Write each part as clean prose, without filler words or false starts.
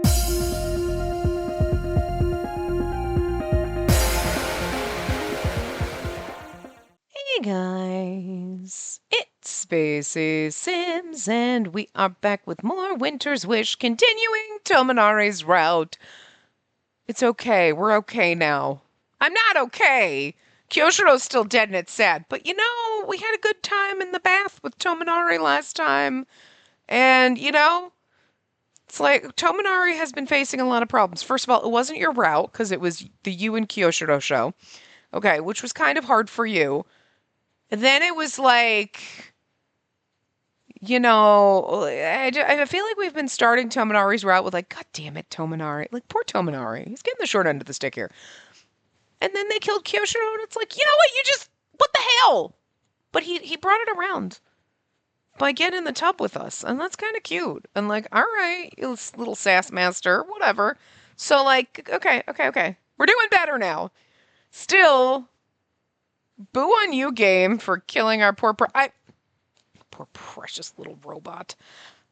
Hey guys, it's Spacey Sims, and we are back with more Winter's Wish, continuing Tominari's route. It's okay, we're okay now. I'm not okay! Kyoshiro's still dead and it's sad, but we had a good time in the bath with Tominari last time, and it's like Tominari has been facing a lot of problems. First of all, it wasn't your route, because it was the you and Kyoshiro show. Okay, which was kind of hard for you. Then it was like, I feel like we've been starting Tominari's route with like, God damn it, Tominari. Like, poor Tominari. He's getting the short end of the stick here. And then they killed Kyoshiro, and it's like, you know what? What the hell? But he brought it around by getting in the tub with us. And that's kind of cute. And like, all right, you little sass master, whatever. So like, okay. We're doing better now. Still, boo on you, game, for killing our poor precious little robot.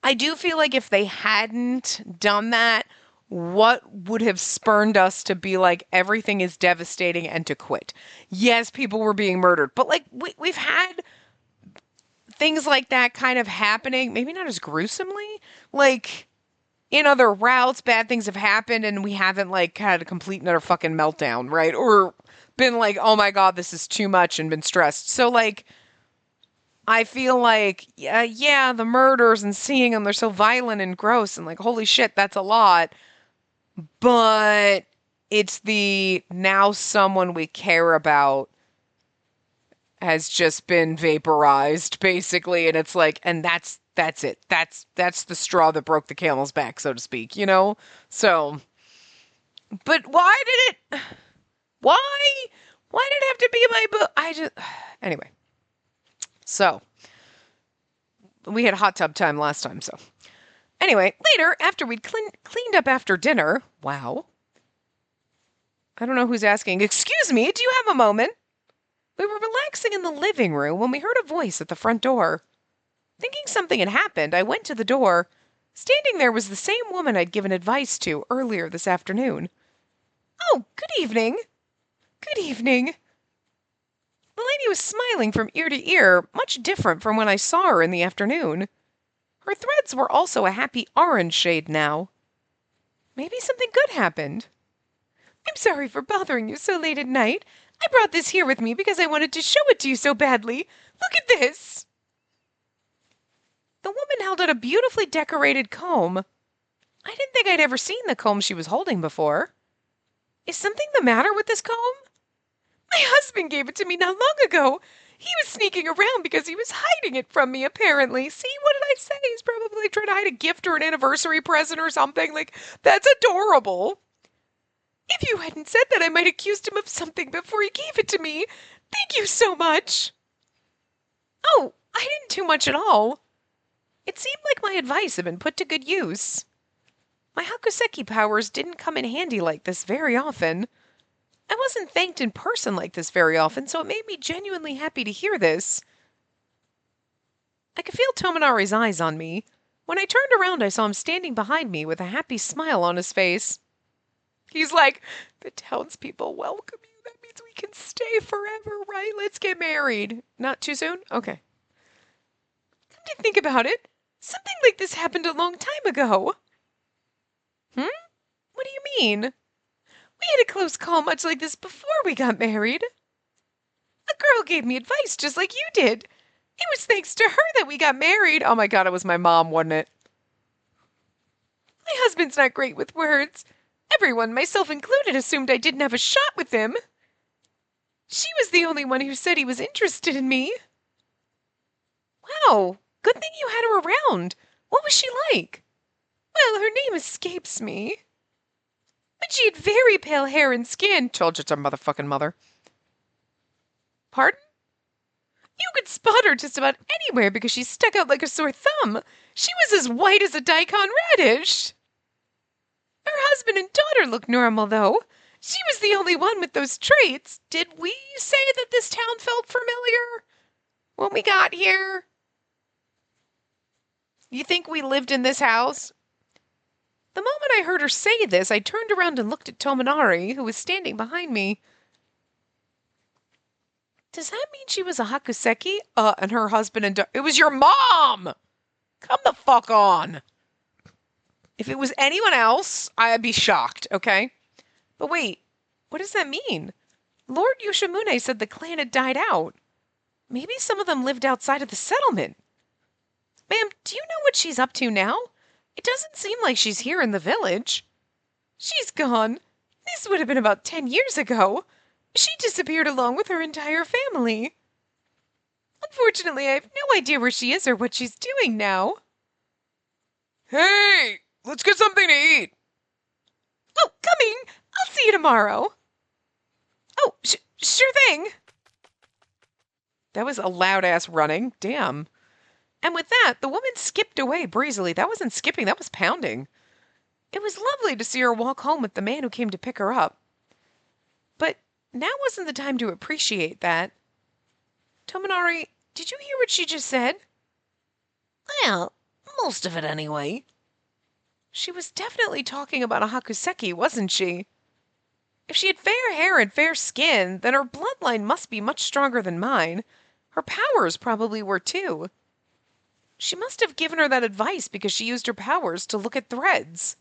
I do feel like if they hadn't done that, what would have spurned us to be like, everything is devastating and to quit? Yes, people were being murdered, but like, we've had things like that kind of happening, maybe not as gruesomely. Like, in other routes, bad things have happened and we haven't like had a complete and utter fucking meltdown, right? Or been like, oh my God, this is too much and been stressed. So like, I feel like, yeah, the murders and seeing them, they're so violent and gross and like, holy shit, that's a lot. But it's the now someone we care about has just been vaporized, basically. And it's like, and that's it. That's the straw that broke the camel's back, so to speak, So, but why? Why did it have to be my book? Anyway. So, we had hot tub time last time, so. Anyway, later, after we'd cleaned up after dinner, wow. I don't know who's asking, excuse me, do you have a moment? We were relaxing in the living room when we heard a voice at the front door. Thinking something had happened, I went to the door. Standing there was the same woman I'd given advice to earlier this afternoon. Oh, good evening. Good evening. The lady was smiling from ear to ear, much different from when I saw her in the afternoon. Her threads were also a happy orange shade now. Maybe something good happened. I'm sorry for bothering you so late at night. I brought this here with me because I wanted to show it to you so badly. Look at this! The woman held out a beautifully decorated comb. I didn't think I'd ever seen the comb she was holding before. Is something the matter with this comb? My husband gave it to me not long ago. He was sneaking around because he was hiding it from me, apparently. See, what did I say? He's probably trying to hide a gift or an anniversary present or something. Like, that's adorable. If you hadn't said that, I might have accused him of something before he gave it to me. Thank you so much. Oh, I didn't do much at all. It seemed like my advice had been put to good use. My Hakuseki powers didn't come in handy like this very often. I wasn't thanked in person like this very often, so it made me genuinely happy to hear this. I could feel Tominari's eyes on me. When I turned around, I saw him standing behind me with a happy smile on his face. He's like, the townspeople welcome you. That means we can stay forever, right? Let's get married. Not too soon? Okay. Come to think about it, something like this happened a long time ago. What do you mean? We had a close call much like this before we got married. A girl gave me advice just like you did. It was thanks to her that we got married. Oh my God, it was my mom, wasn't it? My husband's not great with words. Everyone, myself included, assumed I didn't have a shot with him. She was the only one who said he was interested in me. Wow, good thing you had her around. What was she like? Well, her name escapes me. But she had very pale hair and skin. Told you it's her motherfucking mother. Pardon? You could spot her just about anywhere because she stuck out like a sore thumb. She was as white as a daikon radish. Her husband and daughter looked normal, though. She was the only one with those traits. Did we say that this town felt familiar when we got here? You think we lived in this house? The moment I heard her say this, I turned around and looked at Tominari, who was standing behind me. Does that mean she was a Hakuseki? And her husband and it was your mom! Come the fuck on! If it was anyone else, I'd be shocked, okay? But wait, what does that mean? Lord Yoshimunne said the clan had died out. Maybe some of them lived outside of the settlement. Ma'am, do you know what she's up to now? It doesn't seem like she's here in the village. She's gone. This would have been about 10 years ago. She disappeared along with her entire family. Unfortunately, I have no idea where she is or what she's doing now. Hey, let's get something to eat. Oh, coming! I'll see you tomorrow. Oh, sure thing. That was a loud-ass running. Damn. And with that, the woman skipped away breezily. That wasn't skipping, that was pounding. It was lovely to see her walk home with the man who came to pick her up. But now wasn't the time to appreciate that. Tominari, did you hear what she just said? Well, most of it anyway. She was definitely talking about a Hakuseki, wasn't she? If she had fair hair and fair skin, then her bloodline must be much stronger than mine. Her powers probably were too. She must have given her that advice because she used her powers to look at threads.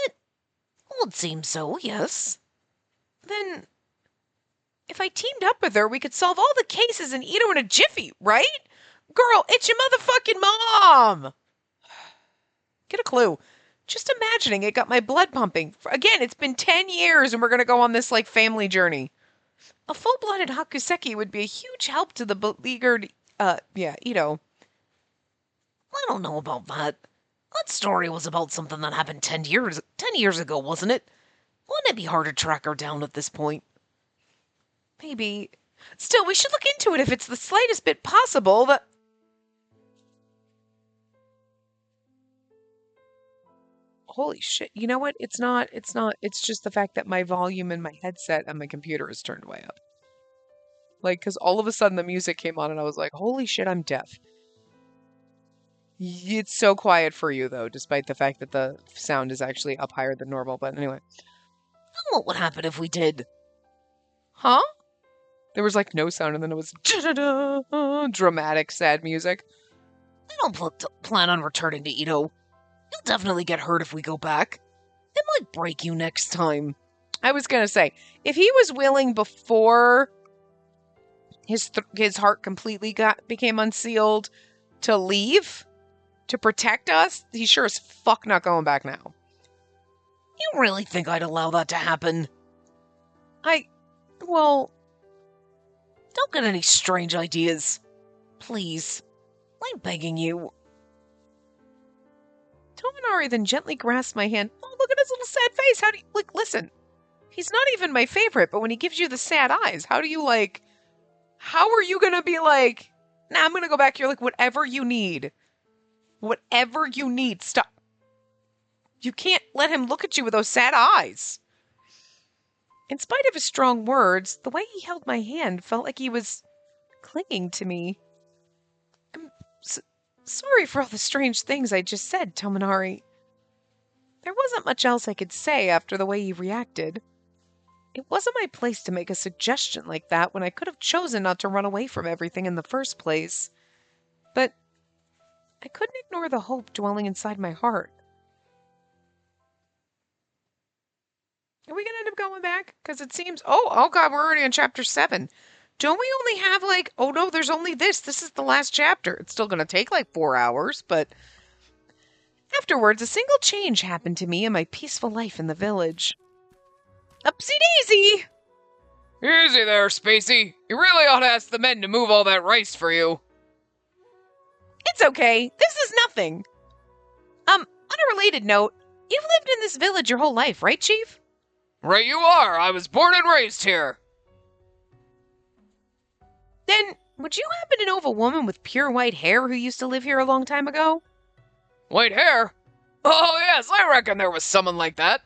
It would seem so, yes. Then, if I teamed up with her, we could solve all the cases in Ito in a jiffy, right? Girl, it's your motherfucking mom! Get a clue. Just imagining it got my blood pumping. Again, it's been 10 years and we're going to go on this, family journey. A full-blooded Hakuseki would be a huge help to the beleaguered, Ito. I don't know about that. That story was about something that happened 10 years ago, wasn't it? Wouldn't it be hard to track her down at this point? Maybe. Still, we should look into it if it's the slightest bit possible that... Holy shit. You know what? It's not. It's just the fact that my volume in my headset and my computer is turned way up. Because all of a sudden the music came on and I was like, holy shit, I'm deaf. It's so quiet for you, though, despite the fact that the sound is actually up higher than normal. But anyway. What would happen if we did? Huh? There was, no sound, and then it was dramatic, sad music. I don't plan on returning to Ito. You'll definitely get hurt if we go back. It might break you next time. I was going to say, if he was willing before his heart completely became unsealed to leave... to protect us, he's sure as fuck not going back now. You really think I'd allow that to happen? Well... Don't get any strange ideas. Please. I'm begging you. Tominari then gently grasped my hand. Oh, look at his little sad face. How do you... listen. He's not even my favorite, but when he gives you the sad eyes, how do you, how are you gonna be nah, I'm gonna go back here, whatever you need. Whatever you need, stop. You can't let him look at you with those sad eyes. In spite of his strong words, the way he held my hand felt like he was clinging to me. I'm sorry for all the strange things I just said, Tominari. There wasn't much else I could say after the way he reacted. It wasn't my place to make a suggestion like that when I could have chosen not to run away from everything in the first place. But I couldn't ignore the hope dwelling inside my heart. Are we going to end up going back? Because it seems... Oh God, we're already on chapter 7. Don't we only have oh no, there's only this. This is the last chapter. It's still going to take 4 hours, but... Afterwards, a single change happened to me in my peaceful life in the village. Upsy daisy! Easy there, Spacey. You really ought to ask the men to move all that rice for you. It's okay. This is nothing. On a related note, you've lived in this village your whole life, right, Chief? Right you are. I was born and raised here. Then, would you happen to know of a woman with pure white hair who used to live here a long time ago? White hair? Oh, yes, I reckon there was someone like that.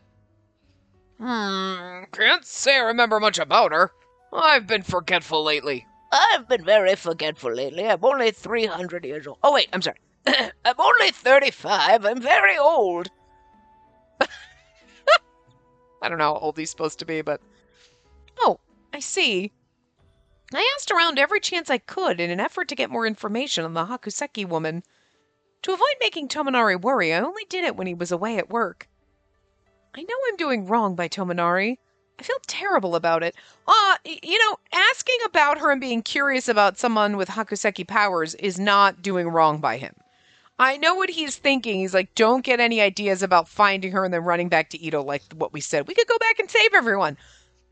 Can't say I remember much about her. I've been forgetful lately. I've been very forgetful lately. I'm only 300 years old. Oh, wait, I'm sorry. I'm only 35. I'm very old. I don't know how old he's supposed to be, but... Oh, I see. I asked around every chance I could in an effort to get more information on the Hakuseki woman. To avoid making Tominari worry, I only did it when he was away at work. I know I'm doing wrong by Tominari. I feel terrible about it. Asking about her and being curious about someone with Hakuseki powers is not doing wrong by him. I know what he's thinking. He's like, don't get any ideas about finding her and then running back to Ito like what we said. We could go back and save everyone.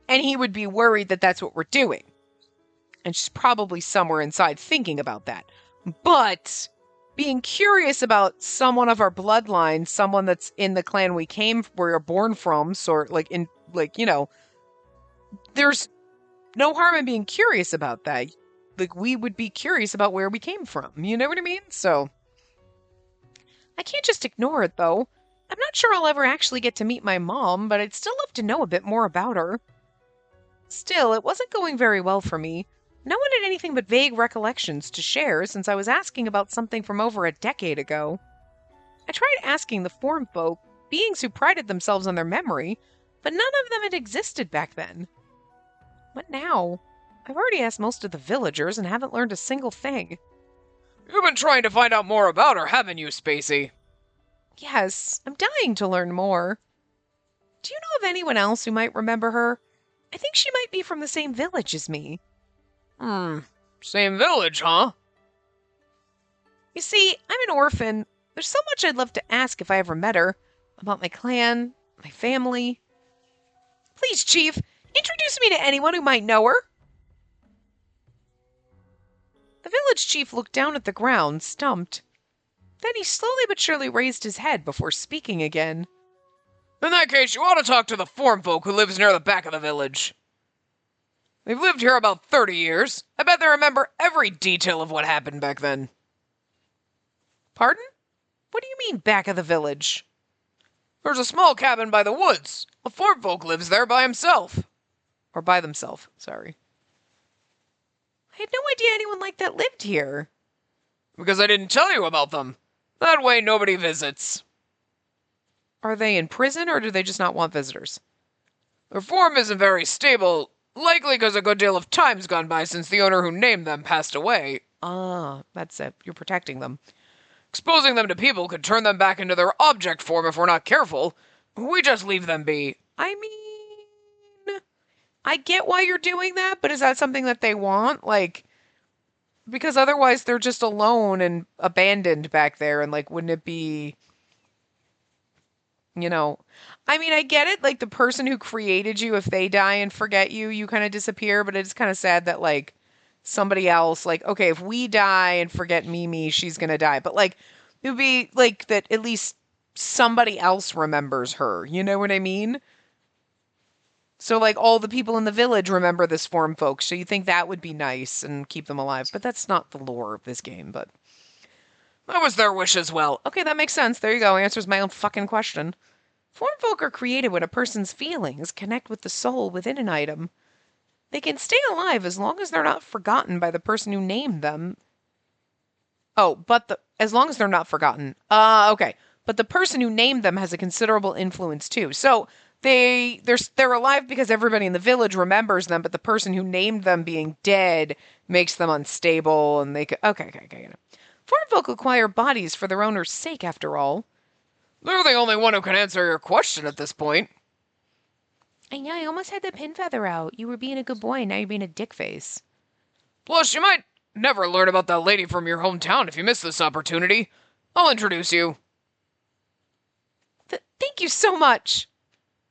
And he would be worried that that's what we're doing. And she's probably somewhere inside thinking about that. But being curious about someone of our bloodline, someone that's in the clan we were born from, there's no harm in being curious about that. Like, we would be curious about where we came from. You know what I mean? So, I can't just ignore it, though. I'm not sure I'll ever actually get to meet my mom, but I'd still love to know a bit more about her. Still, it wasn't going very well for me. No one had anything but vague recollections to share since I was asking about something from over a decade ago. I tried asking the form folk, beings who prided themselves on their memory, but none of them had existed back then. What now? I've already asked most of the villagers and haven't learned a single thing. You've been trying to find out more about her, haven't you, Spacey? Yes, I'm dying to learn more. Do you know of anyone else who might remember her? I think she might be from the same village as me. Same village, huh? You see, I'm an orphan. There's so much I'd love to ask if I ever met her. About my clan, my family. Please, Chief, introduce me to anyone who might know her. The village chief looked down at the ground, stumped. Then he slowly but surely raised his head before speaking again. In that case, you ought to talk to the form folk who lives near the back of the village. They've lived here about 30 years. I bet they remember every detail of what happened back then. Pardon? What do you mean, back of the village? There's a small cabin by the woods. A form folk lives there by himself. Or by themselves, sorry. I had no idea anyone like that lived here. Because I didn't tell you about them. That way nobody visits. Are they in prison, or do they just not want visitors? Their form isn't very stable, likely because a good deal of time's gone by since the owner who named them passed away. Ah, that's it. You're protecting them. Exposing them to people could turn them back into their object form if we're not careful. We just leave them be. I mean, I get why you're doing that, but is that something that they want? Like, because otherwise they're just alone and abandoned back there, and like, wouldn't it be, I mean, I get it, like the person who created you, if they die and forget you, you kind of disappear, but it's kind of sad that like somebody else, like, okay, if we die and forget Mimi, she's gonna die, but like, it would be like that at least somebody else remembers her, you know what I mean? So like all the people in the village remember this form folks, so you think that would be nice and keep them alive, but that's not the lore of this game, but that was their wish as well. Okay, that makes sense. There you go. Answers my own fucking question. Form folk are created when a person's feelings connect with the soul within an item. They can stay alive as long as they're not forgotten by the person who named them. Oh, as long as they're not forgotten. Okay. But the person who named them has a considerable influence too. So they're alive because everybody in the village remembers them, but the person who named them being dead makes them unstable, and they could. Okay. Form folk acquire bodies for their owner's sake, after all. They're the only one who can answer your question at this point. I know, I almost had the pin feather out. You were being a good boy, now you're being a dick face. Plus, you might never learn about that lady from your hometown if you miss this opportunity. I'll introduce you. Thank you so much!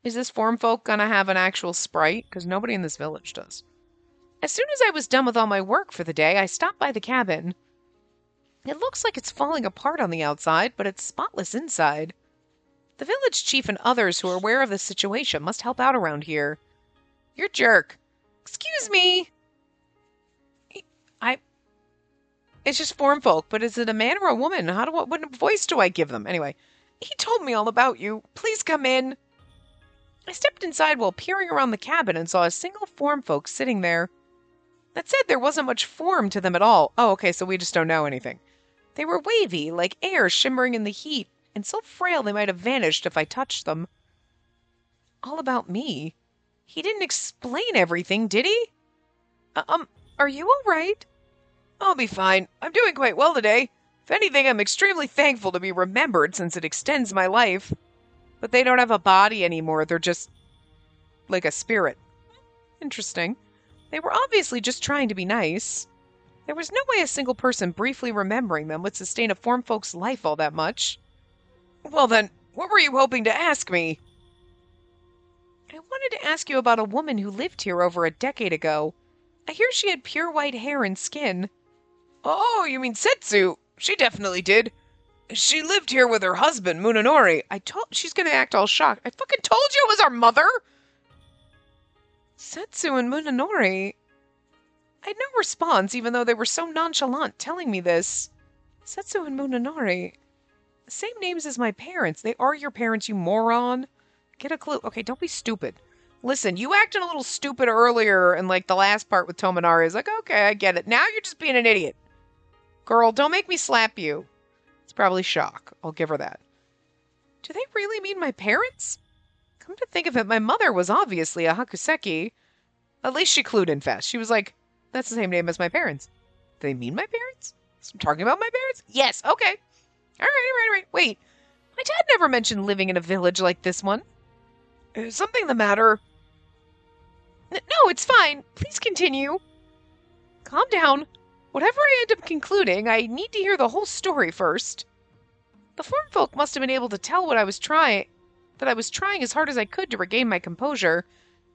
Is this form folk gonna have an actual sprite? Because nobody in this village does. As soon as I was done with all my work for the day, I stopped by the cabin. It looks like it's falling apart on the outside, but it's spotless inside. The village chief and others who are aware of the situation must help out around here. You're a jerk. Excuse me. It's just form folk, but is it a man or a woman? What voice do I give them? Anyway, he told me all about you. Please come in. I stepped inside while peering around the cabin and saw a single form folk sitting there. That said, there wasn't much form to them at all. Oh, okay, so we just don't know anything. They were wavy, like air shimmering in the heat, and so frail they might have vanished if I touched them. all about me. He didn't explain everything, did he? Are you all right? I'll be fine. I'm doing quite well today. If anything, I'm extremely thankful to be remembered since it extends my life. But they don't have a body anymore. They're just like a spirit. Interesting. They were obviously just trying to be nice. There was no way a single person briefly remembering them would sustain a form folk's life all that much. Well then, what were you hoping to ask me? I wanted to ask you about a woman who lived here over a decade ago. I hear she had pure white hair and skin. Oh, you mean Setsu? She definitely did. She lived here with her husband, Munenori. She's gonna act all shocked. I fucking told you it was our mother! Setsu and Munenori. I had no response, even though they were so nonchalant telling me this. Setsu and Munenori. The same names as my parents. They are your parents, you moron. Get a clue. Okay, don't be stupid. Listen, you acted a little stupid earlier in like the last part with Tominari. It's like, okay, I get it. Now you're just being an idiot. Girl, don't make me slap you. It's probably shock. I'll give her that. Do they really mean my parents? Come to think of it, my mother was obviously a Hakuseki. At least she clued in fast. She was like, that's the same name as my parents. Do they mean my parents? I'm talking about my parents? Yes, okay. All right. Wait, my dad never mentioned living in a village like this one. Is something the matter? No, it's fine. Please continue. Calm down. Whatever I end up concluding, I need to hear the whole story first. The form folk must have been able to tell that I was trying as hard as I could to regain my composure.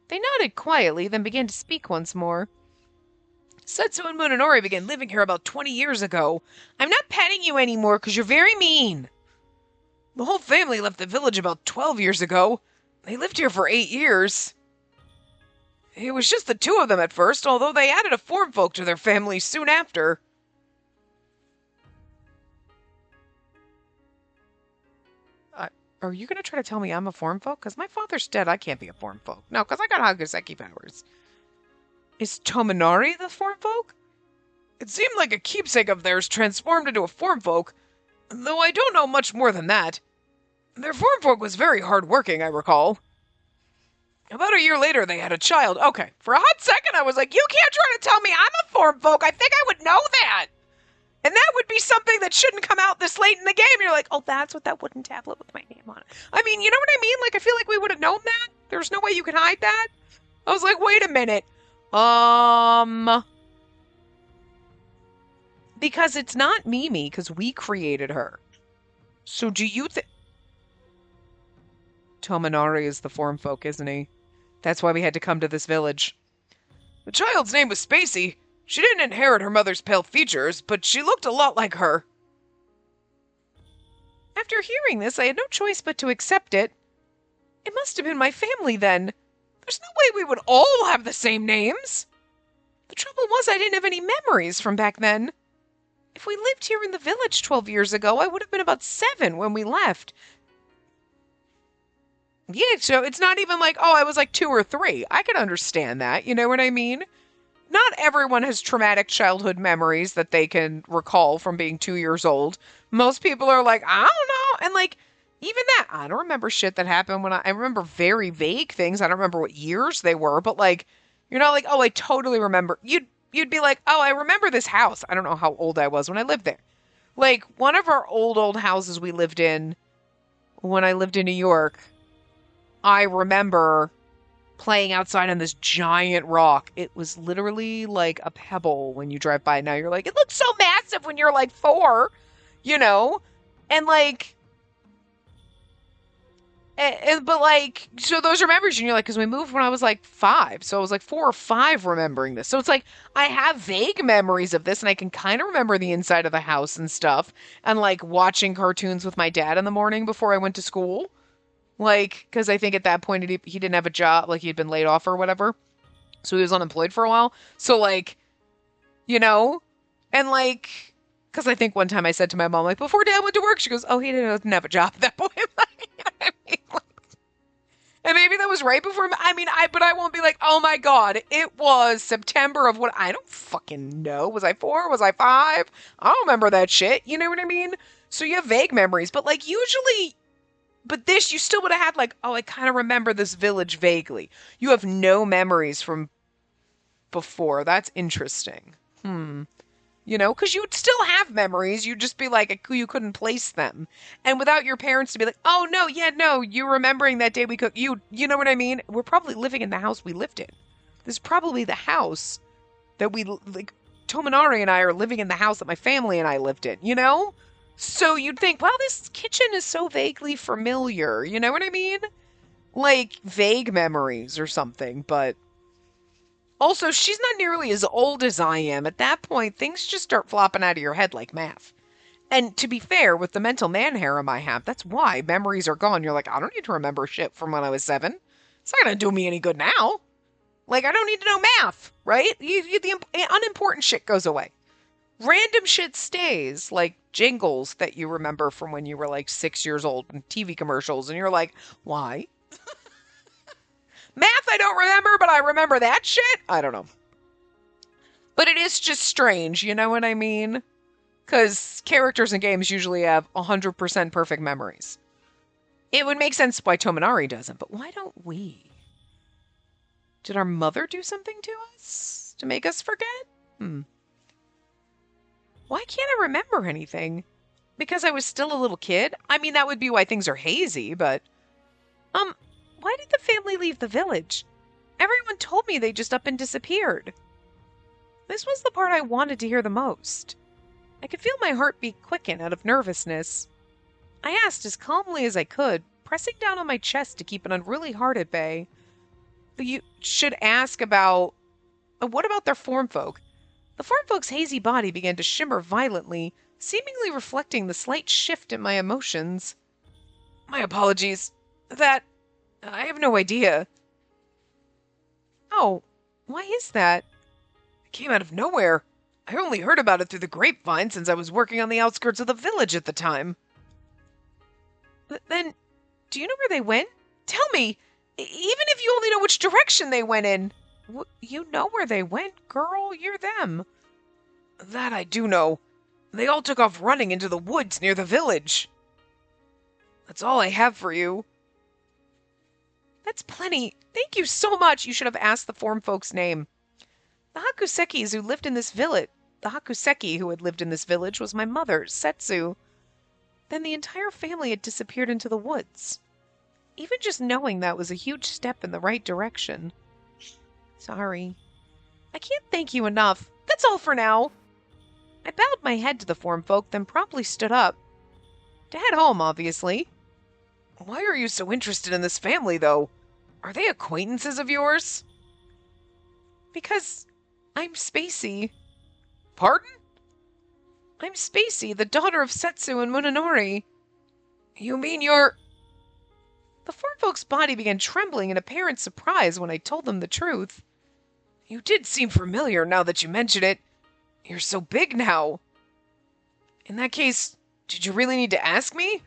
They nodded quietly, then began to speak once more. Setsu and Munenori began living here about 20 years ago. I'm not petting you anymore because you're very mean. The whole family left the village about 12 years ago. They lived here for 8 years. It was just the two of them at first, although they added a form folk to their family soon after. Are you going to try to tell me I'm a form folk? Because my father's dead, I can't be a form folk. No, because I got Hakuseki powers. Is Tominari the form folk? It seemed like a keepsake of theirs transformed into a form folk, though I don't know much more than that. Their form folk was very hard-working, I recall. About a year later, they had a child. Okay, for a hot second, I was like, you can't try to tell me I'm a form folk. I think I would know that. And that would be something that shouldn't come out this late in the game. You're like, oh, that's what that wooden tablet with my name on it. I mean, you know what I mean? Like, I feel like we would have known that. There's no way you can hide that. I was like, wait a minute. Because it's not Mimi, because we created her. So do you think... Tominari is the form folk, isn't he? That's why we had to come to this village. The child's name was Spacey. She didn't inherit her mother's pale features, but she looked a lot like her. After hearing this, I had no choice but to accept it. It must have been my family then. There's no way we would all have the same names. The trouble was I didn't have any memories from back then. If we lived here in the village 12 years ago, I would have been about 7 when we left. Yeah, so it's not even like, oh, I was like 2 or 3. I can understand that. You know what I mean? Not everyone has traumatic childhood memories that they can recall from being 2 years old. Most people are like, I don't know. And like, even that, I don't remember shit that happened when I remember very vague things. I don't remember what years they were, but like, you're not like, oh, I totally remember. You'd be like, oh, I remember this house. I don't know how old I was when I lived there. Like, one of our old houses we lived in when I lived in New York, I remember playing outside on this giant rock. It was literally like a pebble when you drive by. Now you're like, it looks so massive when you're like 4, you know? And like, but like, so those are memories, and you're like, because we moved when I was like 5, so I was like 4 or 5 remembering this. So it's like, I have vague memories of this, and I can kind of remember the inside of the house and stuff, and like watching cartoons with my dad in the morning before I went to school. Like, because I think at that point he didn't have a job, like he'd been laid off or whatever. So he was unemployed for a while. So like, you know, and like, because I think one time I said to my mom, like, before Dad went to work, she goes, oh, he didn't have a job at that point. You know what I mean? Like, and maybe that was right before, but I won't be like, oh my God, it was September of what, I don't fucking know. Was I 4? Was I 5? I don't remember that shit. You know what I mean? So you have vague memories, but like usually But this, you still would have had like, oh, I kind of remember this village vaguely. You have no memories from before. That's interesting. You know, because you'd still have memories. You'd just be like, you couldn't place them. And without your parents to be like, oh, no, yeah, no, you're remembering that day we cooked. You know what I mean? We're probably living in the house we lived in. This is probably the house that like, Tominari and I are living in the house that my family and I lived in, you know? So you'd think, well, this kitchen is so vaguely familiar. You know what I mean? Like vague memories or something, but also, she's not nearly as old as I am. At that point, things just start flopping out of your head like math. And to be fair, with the mental man harem I have, that's why memories are gone. You're like, I don't need to remember shit from when I was 7. It's not going to do me any good now. Like, I don't need to know math, right? The unimportant shit goes away. Random shit stays, like jingles that you remember from when you were like 6 years old and TV commercials, and you're like, why? Math I don't remember, but I remember that shit? I don't know. But it is just strange, you know what I mean? Because characters in games usually have 100% perfect memories. It would make sense why Tominari doesn't, but why don't we? Did our mother do something to us to make us forget? Why can't I remember anything? Because I was still a little kid? I mean, that would be why things are hazy, but... why did the family leave the village? Everyone told me they just up and disappeared. This was the part I wanted to hear the most. I could feel my heartbeat quicken out of nervousness. I asked as calmly as I could, pressing down on my chest to keep an unruly heart at bay. But you should ask about... what about their form folk? The form folk's hazy body began to shimmer violently, seemingly reflecting the slight shift in my emotions. My apologies. I have no idea. Oh, why is that? It came out of nowhere. I only heard about it through the grapevine since I was working on the outskirts of the village at the time. Then, do you know where they went? Tell me, even if you only know which direction they went in. You know where they went, girl. You're them. That I do know. They all took off running into the woods near the village. That's all I have for you. That's plenty. Thank you so much. You should have asked the form folk's name. The Hakuseki who lived in this village. The Hakuseki who had lived in this village was my mother, Setsu. Then the entire family had disappeared into the woods. Even just knowing that was a huge step in the right direction. Sorry. I can't thank you enough. That's all for now. I bowed my head to the form folk, then promptly stood up. To head home, obviously. Why are you so interested in this family, though? Are they acquaintances of yours? Because I'm Spacey. Pardon? I'm Spacey, the daughter of Setsu and Munenori. You mean you're... The form folk's body began trembling in apparent surprise when I told them the truth. You did seem familiar now that you mention it. You're so big now. In that case, did you really need to ask me?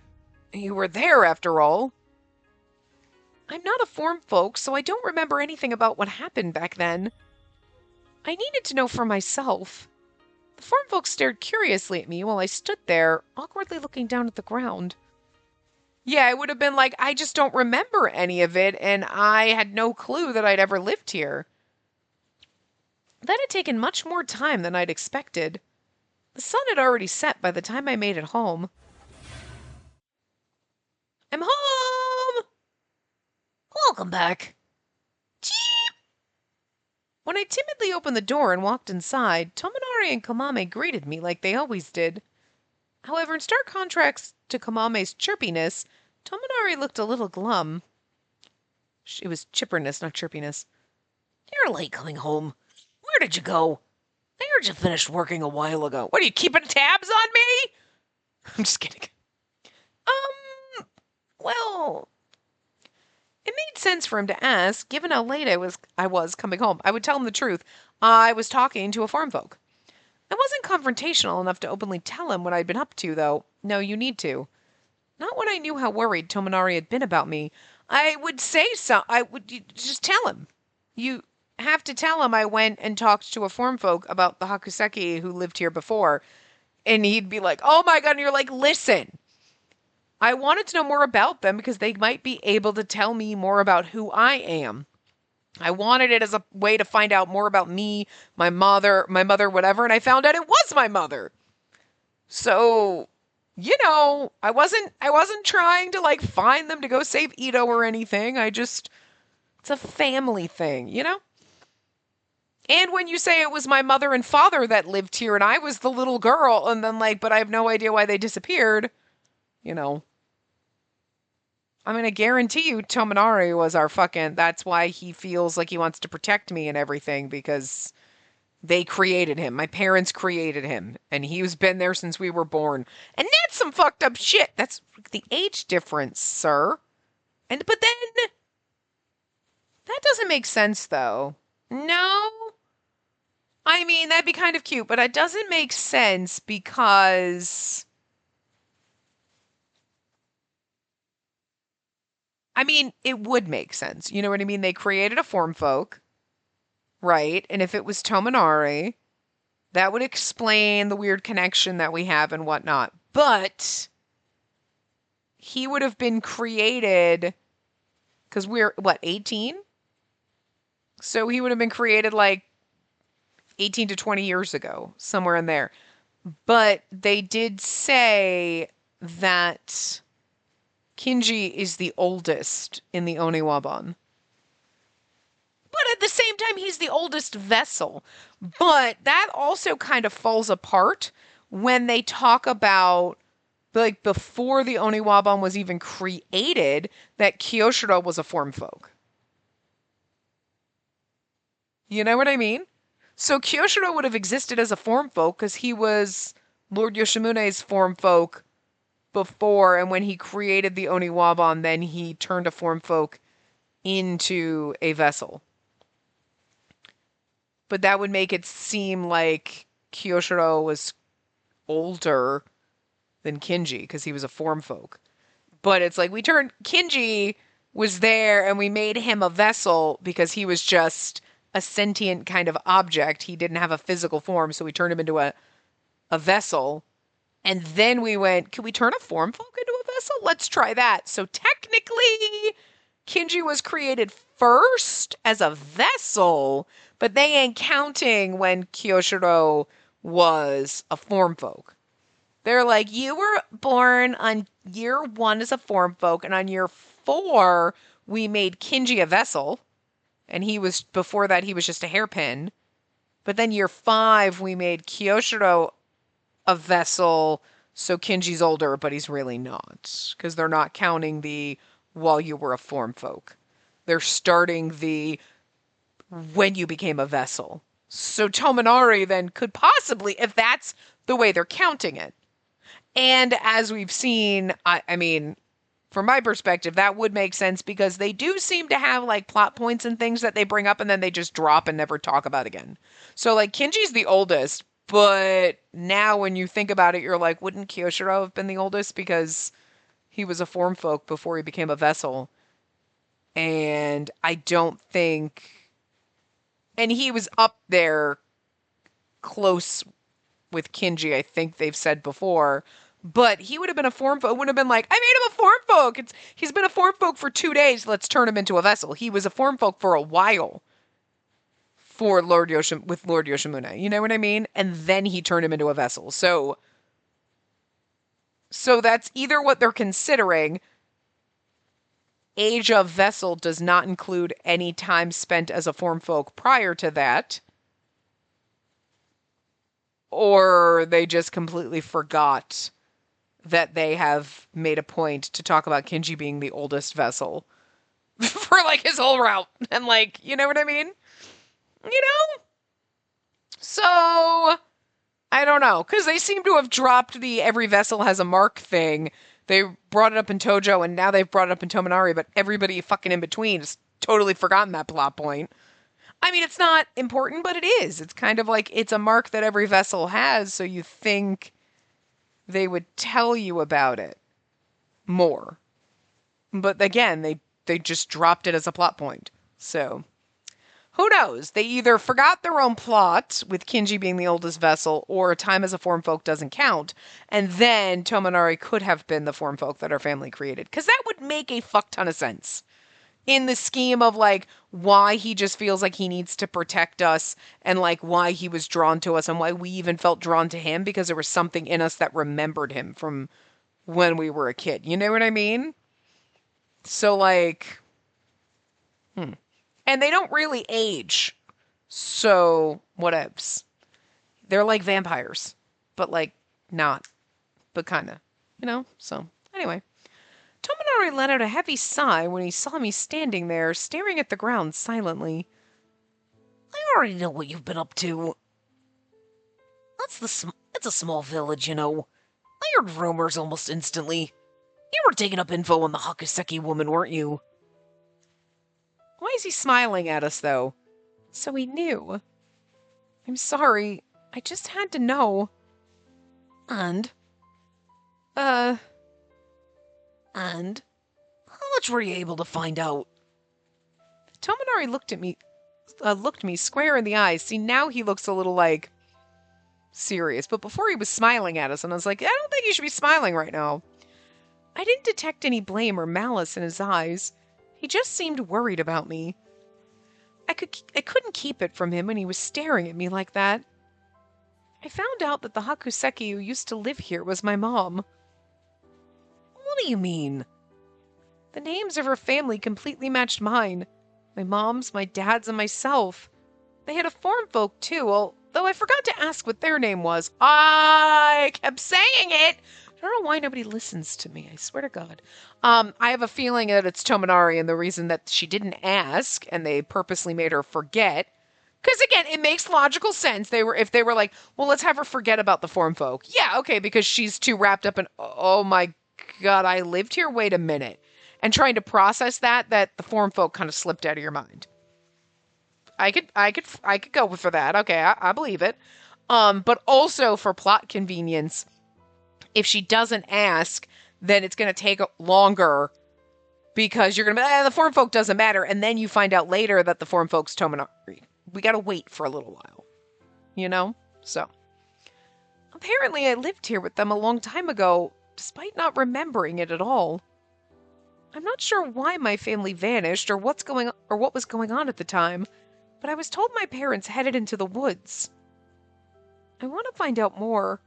You were there, after all. I'm not a form folk, so I don't remember anything about what happened back then. I needed to know for myself. The form folk stared curiously at me while I stood there, awkwardly looking down at the ground. Yeah, it would have been like, I just don't remember any of it, and I had no clue that I'd ever lived here. That had taken much more time than I'd expected. The sun had already set by the time I made it home. I'm home! Welcome back. Cheep! When I timidly opened the door and walked inside, Tominari and Kamame greeted me like they always did. However, in stark contrast to Kamame's chirpiness, Tominari looked a little glum. It was chipperness, not chirpiness. You're late coming home. Where did you go? I heard you finished working a while ago. What, are you keeping tabs on me? I'm just kidding. Well, it made sense for him to ask, given how late I was coming home. I would tell him the truth. I was talking to a farm folk. I wasn't confrontational enough to openly tell him what I'd been up to, though. No, you need to. Not when I knew how worried Tominari had been about me. I would say so. I would just tell him. You have to tell him I went and talked to a farm folk about the Hakuseki who lived here before. And he'd be like, oh my god, and you're like, listen. I wanted to know more about them because they might be able to tell me more about who I am. I wanted it as a way to find out more about me, my mother, whatever, and I found out it was my mother. So, I wasn't trying to like find them to go save Ito or anything. It's a family thing. And when you say it was my mother and father that lived here and I was the little girl and then like but I have no idea why they disappeared, you know. I'm going to guarantee you Tominari was our fucking that's why he feels like he wants to protect me and everything because they created him. My parents created him, and he's been there since we were born. And that's some fucked up shit. That's the age difference, sir. But then that doesn't make sense though. No. I mean, that'd be kind of cute, but it doesn't make sense because I mean, it would make sense. You know what I mean? They created a form folk, right? And if it was Tominari, that would explain the weird connection that we have and whatnot. But he would have been created because we're, what, 18? So he would have been created like 18 to 20 years ago, somewhere in there. But they did say that Kinji is the oldest in the Oniwaban. But at the same time, he's the oldest vessel. But that also kind of falls apart when they talk about, like, before the Oniwaban was even created, that Kyoshiro was a form folk. You know what I mean? So Kyoshiro would have existed as a form folk because he was Lord Yoshimune's form folk before, and when he created the Oniwaban, then he turned a form folk into a vessel. But that would make it seem like Kyoshiro was older than Kinji because he was a form folk. But it's like Kinji was there and we made him a vessel because he was just a sentient kind of object. He didn't have a physical form, so we turned him into a vessel. And then we went, can we turn a form folk into a vessel? Let's try that. So technically, Kinji was created first as a vessel, but they ain't counting when Kyoshiro was a form folk. They're like, you were born on year 1 as a form folk, and on year 4, we made Kinji a vessel. And before that, he was just a hairpin. But then year 5, we made Kyoshiro a vessel, so Kinji's older, but he's really not. Because they're not counting the while you were a form folk. They're starting the when you became a vessel. So Tominari then could possibly, if that's the way they're counting it. And as we've seen, I mean, from my perspective, that would make sense because they do seem to have like plot points and things that they bring up and then they just drop and never talk about again. So like Kinji's the oldest, but now when you think about it, you're like, wouldn't Kyoshiro have been the oldest because he was a form folk before he became a vessel? And I don't think, and he was up there close with Kinji, I think they've said before. But he would have been a form folk. It would have been like, I made him a form folk. He's been a form folk for 2 days. Let's turn him into a vessel. He was a form folk for a while with Lord Yoshimune. You know what I mean? And then he turned him into a vessel. So that's either what they're considering. Age of vessel does not include any time spent as a form folk prior to that. Or they just completely forgot that they have made a point to talk about Kinji being the oldest vessel for like his whole route. And like, you know what I mean? You know? So, I don't know. Because they seem to have dropped the every vessel has a mark thing. They brought it up in Tojo and now they've brought it up in Tominari, but everybody fucking in between has totally forgotten that plot point. I mean, it's not important, but it is. It's kind of like it's a mark that every vessel has, so you think they would tell you about it more. But again, they just dropped it as a plot point. So Who knows? They either forgot their own plot, with Kinji being the oldest vessel, or time as a form folk doesn't count, and then Tominari could have been the form folk that our family created. Because that would make a fuck ton of sense in the scheme of like why he just feels like he needs to protect us and like why he was drawn to us and why we even felt drawn to him because there was something in us that remembered him from when we were a kid. You know what I mean? So like, and they don't really age. So whatevs. They're like vampires, but like not, but kind of, So anyway. Tominari let out a heavy sigh when he saw me standing there, staring at the ground silently. I already know what you've been up to. It's a small village, you know. I heard rumors almost instantly. You were digging up info on the Hakuseki woman, weren't you? Why is he smiling at us, though? So he knew. I'm sorry. I just had to know. And? And? How much were you able to find out? Tominari looked me square in the eyes. See, now he looks a little, like, serious. But before he was smiling at us, and I was like, I don't think you should be smiling right now. I didn't detect any blame or malice in his eyes. He just seemed worried about me. I couldn't keep it from him when he was staring at me like that. I found out that the Hakuseki who used to live here was my mom. What do you mean? The names of her family completely matched mine. My mom's, my dad's, and myself. They had a form folk too, although I forgot to ask what their name was. I kept saying it! I don't know why nobody listens to me, I swear to God. I have a feeling that it's Tominari, and the reason that she didn't ask, and they purposely made her forget. Because again, it makes logical sense. If they were like, well, let's have her forget about the form folk. Yeah, okay, because she's too wrapped up in, oh my God, I lived here, wait a minute. And trying to process that the form folk kind of slipped out of your mind. I could go for that. Okay, I believe it. But also for plot convenience, if she doesn't ask, then it's going to take longer because you're going to be, the form folk doesn't matter. And then you find out later that the form folk's Tominari. We got to wait for a little while, So, apparently I lived here with them a long time ago, despite not remembering it at all. I'm not sure why my family vanished or what was going on at the time, but I was told my parents headed into the woods. I want to find out more.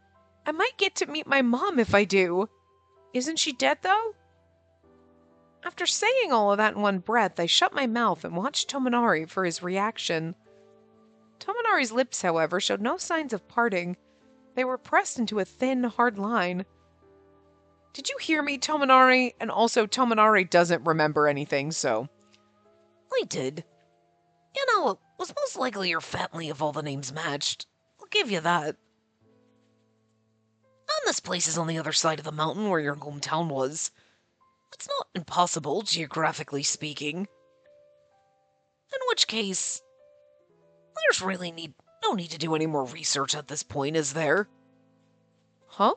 I might get to meet my mom if I do. Isn't she dead, though? After saying all of that in one breath, I shut my mouth and watched Tominari for his reaction. Tominari's lips, however, showed no signs of parting. They were pressed into a thin, hard line. Did you hear me, Tominari? And also, Tominari doesn't remember anything, so... I did. You know, it was most likely your family if all the names matched. I'll give you that. And this place is on the other side of the mountain where your hometown was. It's not impossible, geographically speaking. In which case, there's really no need to do any more research at this point, is there? Huh?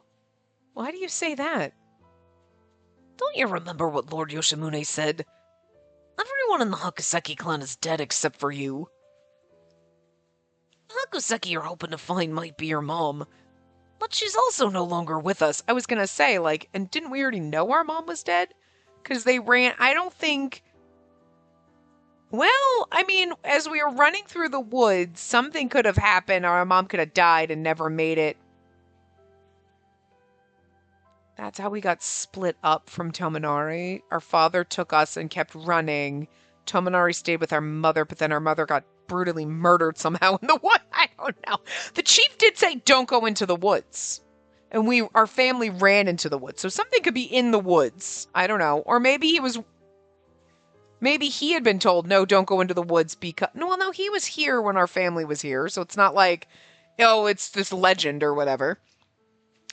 Why do you say that? Don't you remember what Lord Yoshimune said? Everyone in the Hakuseki clan is dead except for you. Hakuseki you're hoping to find might be your mom, but she's also no longer with us. I was gonna say, and didn't we already know our mom was dead? Because they ran, I don't think... Well, I mean, as we were running through the woods, something could have happened, or our mom could have died and never made it. That's how we got split up from Tominari. Our father took us and kept running. Tominari stayed with our mother, but then our mother got brutally murdered somehow in the woods. I don't know. The chief did say, don't go into the woods. And our family ran into the woods. So something could be in the woods. I don't know. Or maybe he had been told, no, don't go into the woods because... No, he was here when our family was here. So it's not like, it's this legend or whatever.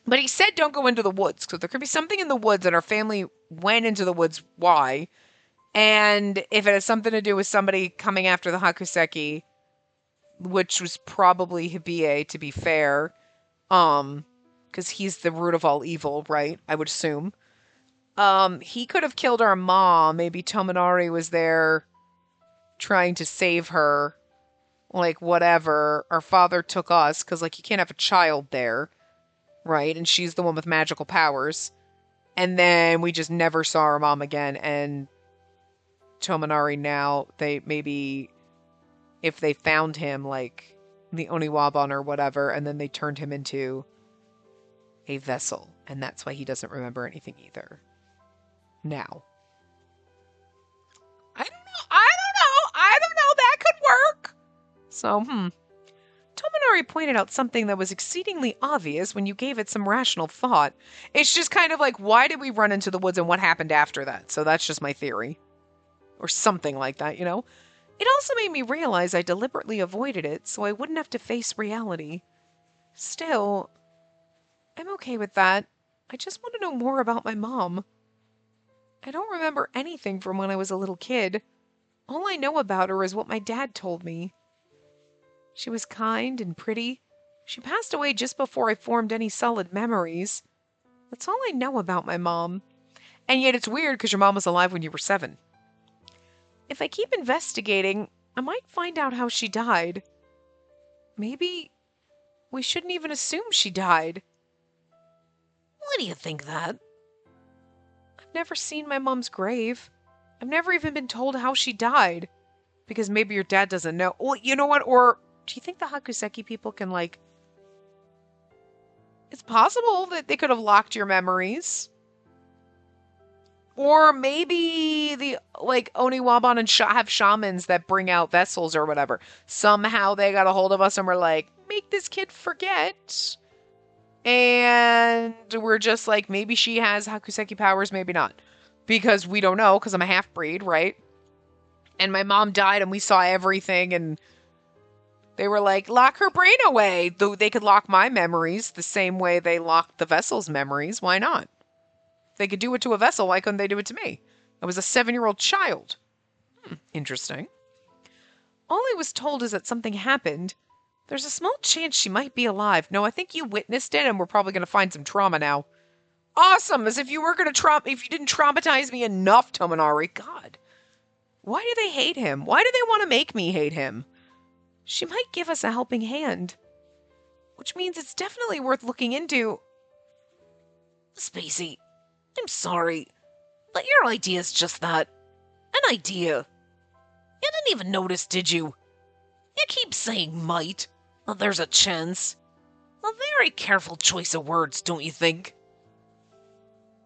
But he said don't go into the woods. So there could be something in the woods and our family went into the woods. Why? And if it has something to do with somebody coming after the Hakuseki, which was probably Hibie, to be fair, because he's the root of all evil, right? I would assume. He could have killed our mom. Maybe Tominari was there trying to save her. like, whatever, our father took us, because, like, you can't have a child there, right? And she's the one with magical powers. And then we just never saw our mom again. And Tominari now, they maybe, if they found him, like, the Oniwaban or whatever, and then they turned him into a vessel. And that's why he doesn't remember anything either. Now. I don't know. I don't know. That could work. So, Tominari pointed out something that was exceedingly obvious when you gave it some rational thought. It's just kind of like, why did we run into the woods and what happened after that? So that's just my theory. Or something like that, you know? It also made me realize I deliberately avoided it so I wouldn't have to face reality. Still, I'm okay with that. I just want to know more about my mom. I don't remember anything from when I was a little kid. All I know about her is what my dad told me. She was kind and pretty. She passed away just before I formed any solid memories. That's all I know about my mom. And yet it's weird because your mom was alive when you were 7. If I keep investigating, I might find out how she died. Maybe we shouldn't even assume she died. Why do you think that? I've never seen my mom's grave. I've never even been told how she died. Because maybe your dad doesn't know. Well, you know what? Or do you think the Hakuseki people can, like... It's possible that they could have locked your memories. Or maybe the, like, Oniwaban and have shamans that bring out vessels or whatever. Somehow they got a hold of us and were like, make this kid forget. And we're just like, maybe she has Hakuseki powers, maybe not. Because we don't know, because I'm a half-breed, right? And my mom died and we saw everything and they were like, lock her brain away. Though they could lock my memories the same way they locked the vessel's memories. Why not? If they could do it to a vessel, why couldn't they do it to me? I was a 7-year-old child. Interesting. All I was told is that something happened. There's a small chance she might be alive. No, I think you witnessed it and we're probably going to find some trauma now. Awesome! As if you were going to if you didn't traumatize me enough, Tominari. God. Why do they hate him? Why do they want to make me hate him? She might give us a helping hand. Which means it's definitely worth looking into. Spacey, I'm sorry, but your idea is just that. An idea. You didn't even notice, did you? You keep saying might. Well, there's a chance. A very careful choice of words, don't you think?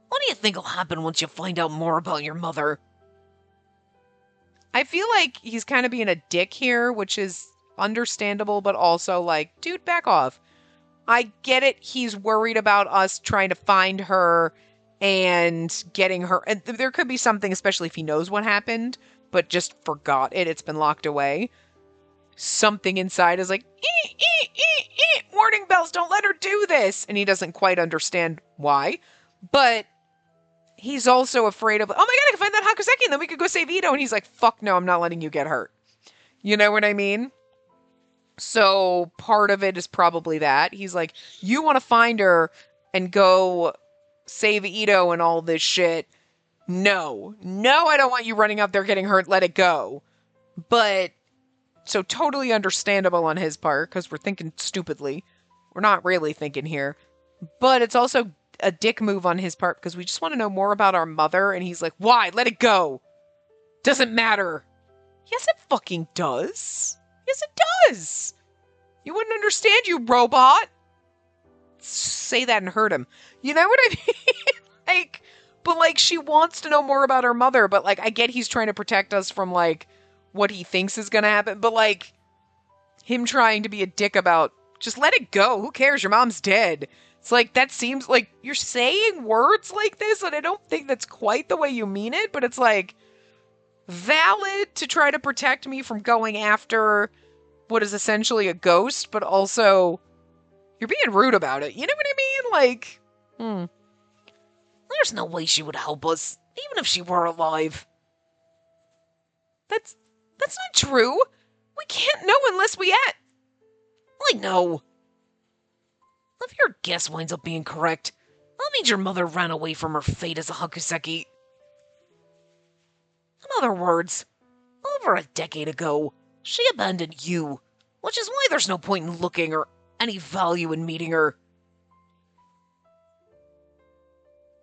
What do you think will happen once you find out more about your mother? I feel like he's kind of being a dick here, which is understandable, but also like, dude, back off. I get it. He's worried about us trying to find her and getting her. And there could be something, especially if he knows what happened, but just forgot it. It's been locked away. Something inside is like, warning bells, don't let her do this. And he doesn't quite understand why. But he's also afraid of, oh my god, I can find that Hakuseki and then we could go save Ito. And he's like, fuck no, I'm not letting you get hurt. You know what I mean? So part of it is probably that. He's like, you want to find her and go save Ito and all this shit. No, I don't want you running out there getting hurt. Let it go. But so totally understandable on his part because we're thinking stupidly. We're not really thinking here. But it's also a dick move on his part because we just want to know more about our mother. And he's like, why? Let it go. Doesn't matter. Yes, it fucking does. Yes, it does. You wouldn't understand, you robot. Say that and hurt him. You know what I mean? But she wants to know more about her mother. But I get he's trying to protect us from what he thinks is gonna happen. But him trying to be a dick about just let it go. Who cares? Your mom's dead. It's that seems like you're saying words like this, and I don't think that's quite the way you mean it. But it's valid to try to protect me from going after what is essentially a ghost, but also you're being rude about it. You know what I mean? There's no way she would help us, even if she were alive. That's not true. We can't know unless we act. I know. If your guess winds up being correct, that means your mother ran away from her fate as a Hakuseki. In other words, over a decade ago, she abandoned you which is why there's no point in looking or any value in meeting her.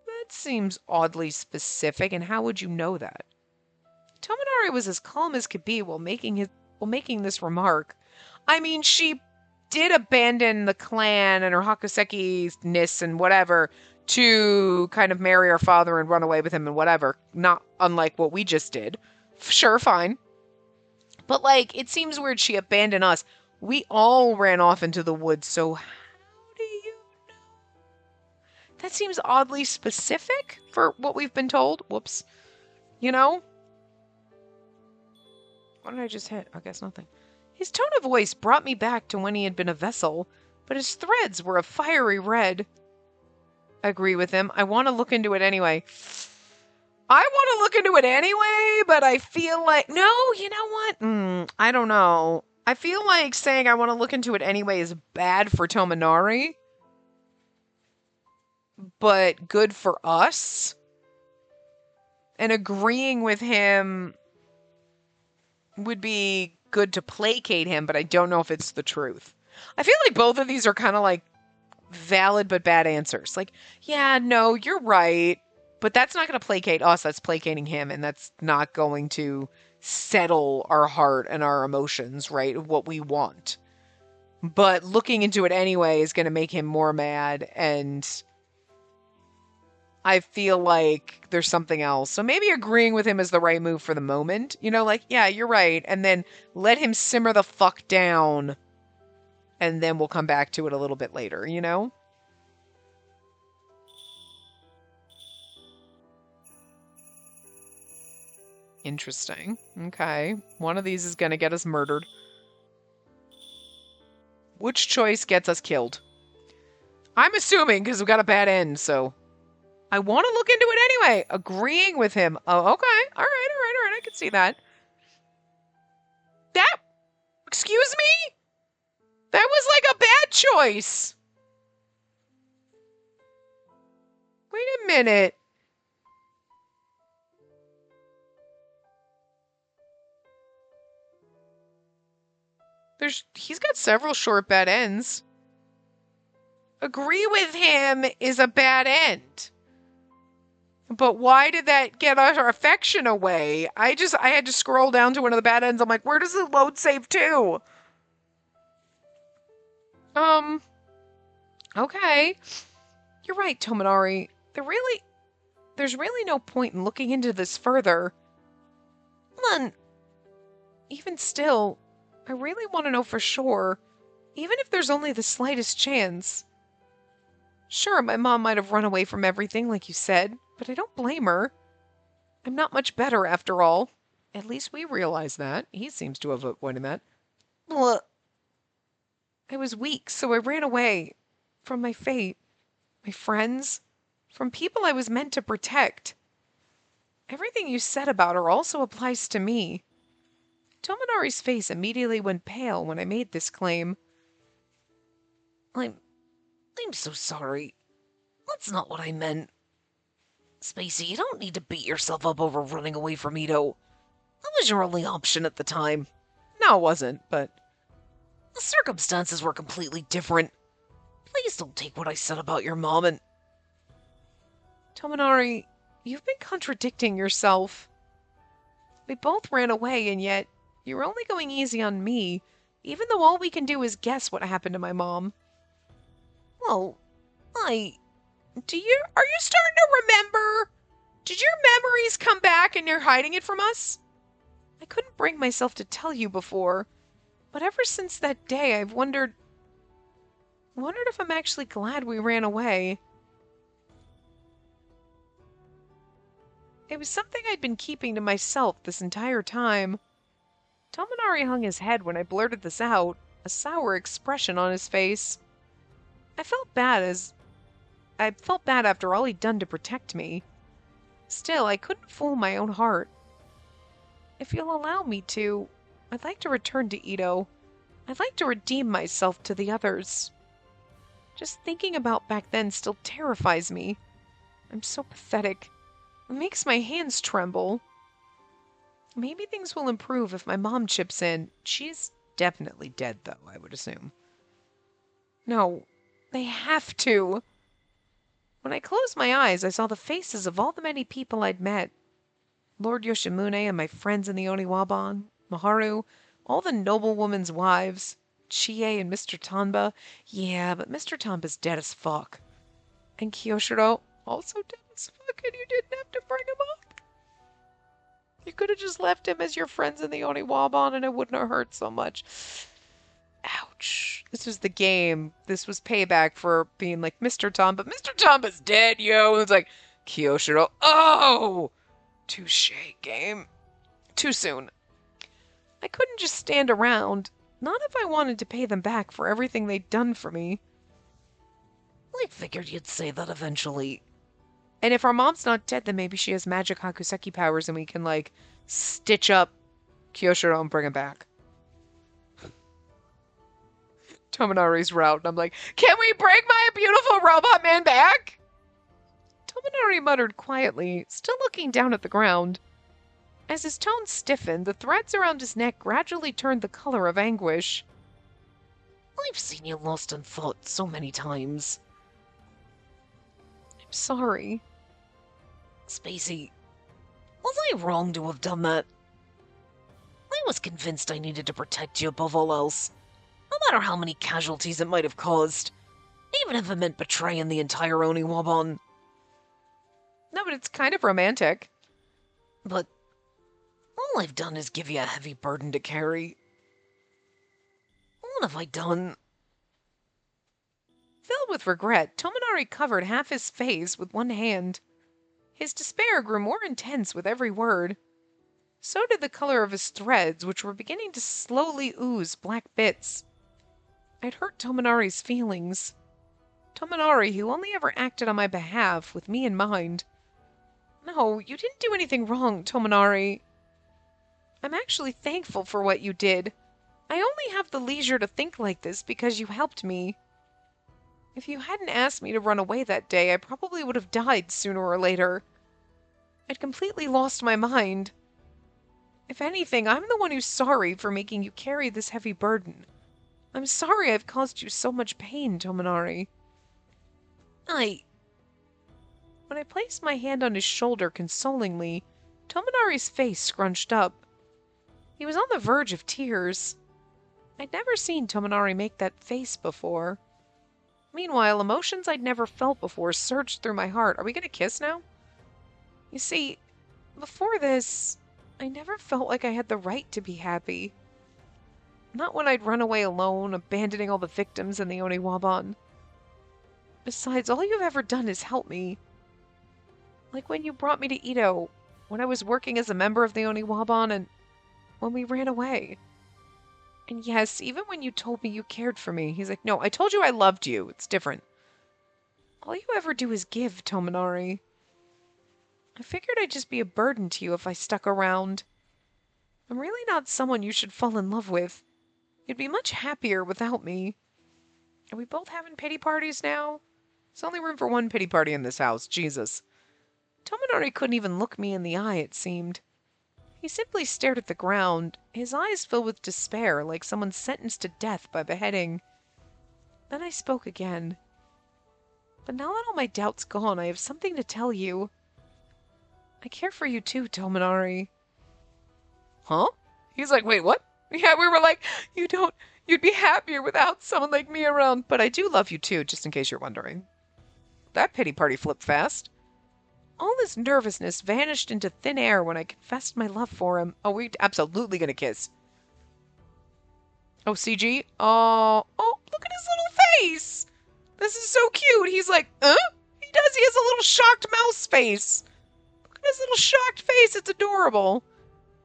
That seems oddly specific, and how would you know that? Tominari was as calm as could be while making this remark. I mean, she did abandon the clan and her Hakuseki-ness and whatever to kind of marry our father and run away with him and whatever. Not unlike what we just did. Sure, fine. But, like, it seems weird she abandoned us. We all ran off into the woods, so how do you know? That seems oddly specific for what we've been told. Whoops. You know? What did I just hit? I guess nothing. His tone of voice brought me back to when he had been a vessel, but his threads were a fiery red. I agree with him. I want to look into it anyway. I want to look into it anyway, but I feel like... No, you know what? I don't know. I feel like saying I want to look into it anyway is bad for Tominari, but good for us. And agreeing with him would be good to placate him, but I don't know if it's the truth. I feel like both of these are kind of like valid but bad answers. Like, yeah, no, you're right, but that's not going to placate us. That's placating him, and that's not going to settle our heart and our emotions, right? What we want. But looking into it anyway is going to make him more mad, and I feel like there's something else. So maybe agreeing with him is the right move for the moment. You know, like, yeah, you're right. And then let him simmer the fuck down. And then we'll come back to it a little bit later, you know? Interesting. Okay. One of these is going to get us murdered. Which choice gets us killed? I'm assuming because we got a bad end, so... I want to look into it anyway. Agreeing with him. Oh, okay. All right. I can see that. Excuse me? That was like a bad choice. Wait a minute. He's got several short bad ends. Agree with him is a bad end. But why did that get our affection away? I had to scroll down to one of the bad ends. I'm like, where does the load save to? Okay. You're right, Tominari. There's really no point in looking into this further. Then, even still, I really want to know for sure, even if there's only the slightest chance. Sure, my mom might have run away from everything, like you said, but I don't blame her. I'm not much better, after all. At least we realize that. He seems to have avoided that. Blah. I was weak, so I ran away. From my fate. My friends. From people I was meant to protect. Everything you said about her also applies to me. Tominari's face immediately went pale when I made this claim. I'm so sorry. That's not what I meant. Spacey, you don't need to beat yourself up over running away from Ito. That was your only option at the time. No, it wasn't, but... The circumstances were completely different. Please don't take what I said about your mom and... Tominari, you've been contradicting yourself. We both ran away, and yet you're only going easy on me, even though all we can do is guess what happened to my mom. Well, are you starting to remember? Did your memories come back and you're hiding it from us? I couldn't bring myself to tell you before, but ever since that day I've wondered if I'm actually glad we ran away. It was something I'd been keeping to myself this entire time. Tominari hung his head when I blurted this out, a sour expression on his face. I felt bad after all he'd done to protect me. Still, I couldn't fool my own heart. If you'll allow me to, I'd like to return to Ito. I'd like to redeem myself to the others. Just thinking about back then still terrifies me. I'm so pathetic. It makes my hands tremble. Maybe things will improve if my mom chips in. She's definitely dead, though, I would assume. No, they have to. When I closed my eyes, I saw the faces of all the many people I'd met. Lord Yoshimune and my friends in the Oniwaban, Maharu, all the noblewomen's wives, Chie and Mr. Tanba. Yeah, but Mr. Tanba's dead as fuck. And Kiyoshiro, also dead as fuck, and you didn't have to bring him up. You could have just left him as your friends in the Oniwaban and it wouldn't have hurt so much. Ouch. This was the game. This was payback for being like, Mr. Tanba. Mr. Tanba's dead, yo. And it's like, Kiyoshiro, oh! Touche, game. Too soon. I couldn't just stand around. Not if I wanted to pay them back for everything they'd done for me. I figured you'd say that eventually. And if our mom's not dead, then maybe she has magic Hakuseki powers and we can, like, stitch up Kyoshiro and bring him back. Tominari's route, and I'm like, can we bring my beautiful robot man back? Tominari muttered quietly, still looking down at the ground. As his tone stiffened, the threads around his neck gradually turned the color of anguish. I've seen you lost in thought so many times. I'm sorry. Spacey, was I wrong to have done that? I was convinced I needed to protect you above all else, no matter how many casualties it might have caused, even if it meant betraying the entire Oniwaban. No, but it's kind of romantic. But all I've done is give you a heavy burden to carry. What have I done? Filled with regret, Tominari covered half his face with one hand. His despair grew more intense with every word. So did the color of his threads, which were beginning to slowly ooze black bits. I'd hurt Tominari's feelings. Tominari, who only ever acted on my behalf, with me in mind. No, you didn't do anything wrong, Tominari. I'm actually thankful for what you did. I only have the leisure to think like this because you helped me. If you hadn't asked me to run away that day, I probably would have died sooner or later. I'd completely lost my mind. If anything, I'm the one who's sorry for making you carry this heavy burden. I'm sorry I've caused you so much pain, Tominari. When I placed my hand on his shoulder consolingly, Tominari's face scrunched up. He was on the verge of tears. I'd never seen Tominari make that face before. Meanwhile, emotions I'd never felt before surged through my heart. Are we gonna kiss now? You see, before this, I never felt like I had the right to be happy. Not when I'd run away alone, abandoning all the victims in the Oniwaban. Besides, all you've ever done is help me. Like when you brought me to Ito, when I was working as a member of the Oniwaban, and when we ran away. And yes, even when you told me you cared for me, he's like, no, I told you I loved you. It's different. All you ever do is give, Tominari. I figured I'd just be a burden to you if I stuck around. I'm really not someone you should fall in love with. You'd be much happier without me. Are we both having pity parties now? There's only room for one pity party in this house, Jesus. Tominari couldn't even look me in the eye, it seemed. He simply stared at the ground, his eyes filled with despair, like someone sentenced to death by beheading. Then I spoke again. But now that all my doubt's gone, I have something to tell you. I care for you too, Tominari. Huh? He's like, wait, what? Yeah, we were like, you'd be happier without someone like me around. But I do love you too, just in case you're wondering. That pity party flipped fast. All this nervousness vanished into thin air when I confessed my love for him. Oh, we're absolutely gonna kiss. Oh, CG? Oh, look at his little face! This is so cute. He's like, huh? He does. He has a little shocked mouse face. Look at his little shocked face. It's adorable.